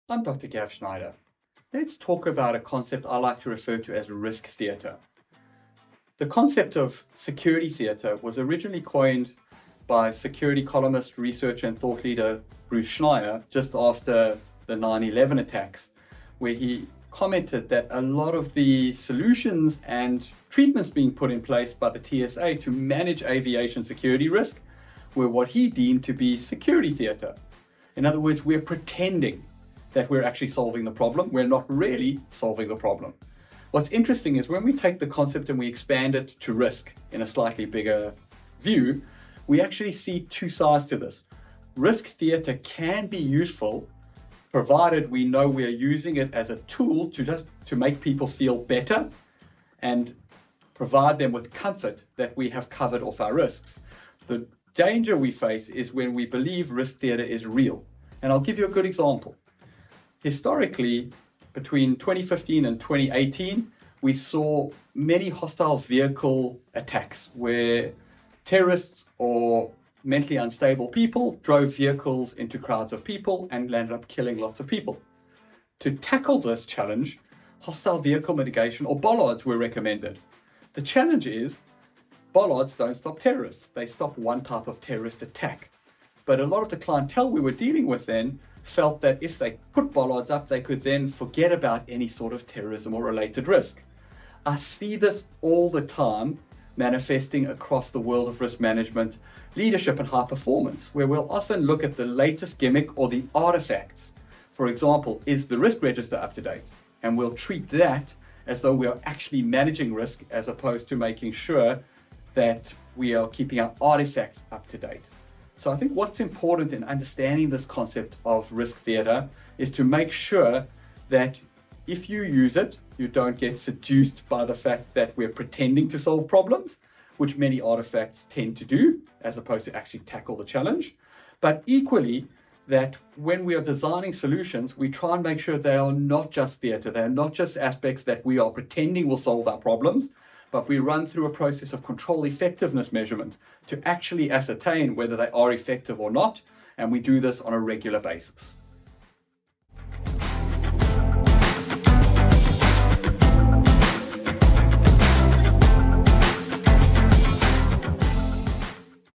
I'm Dr. Gav Schneider. Let's talk about a concept I like to refer to as risk theatre. The concept of security theatre was originally coined by security columnist, researcher, and thought leader Gav Schneider just after the 9/11 attacks, where he commented that a lot of the solutions and treatments being put in place by the TSA to manage aviation security risk were what he deemed to be security theatre. In other words, we're pretending that we're actually solving the problem. We're not really solving the problem. What's interesting is when we take the concept and we expand it to risk in a slightly bigger view, we actually see two sides to this. Risk theatre can be useful provided we know we are using it as a tool to make people feel better and provide them with comfort that we have covered off our risks. The danger we face is when we believe risk theatre is real. And I'll give you a good example. Historically, between 2015 and 2018, we saw many hostile vehicle attacks where terrorists or mentally unstable people drove vehicles into crowds of people and landed up killing lots of people. To tackle this challenge, hostile vehicle mitigation or bollards were recommended. The challenge is bollards don't stop terrorists. They stop one type of terrorist attack. But a lot of the clientele we were dealing with then felt that if they put bollards up, they could then forget about any sort of terrorism or related risk. I see this all the time manifesting across the world of risk management, leadership, and high performance, where we'll often look at the latest gimmick or the artifacts. For example, is the risk register up to date? And we'll treat that as though we are actually managing risk as opposed to making sure that we are keeping our artifacts up to date. So I think what's important in understanding this concept of risk theatre is to make sure that if you use it, you don't get seduced by the fact that we're pretending to solve problems, which many artifacts tend to do, as opposed to actually tackle the challenge. But equally, that when we are designing solutions, we try and make sure they are not just theatre, they are not just aspects that we are pretending will solve our problems, but we run through a process of control effectiveness measurement to actually ascertain whether they are effective or not, and we do this on a regular basis.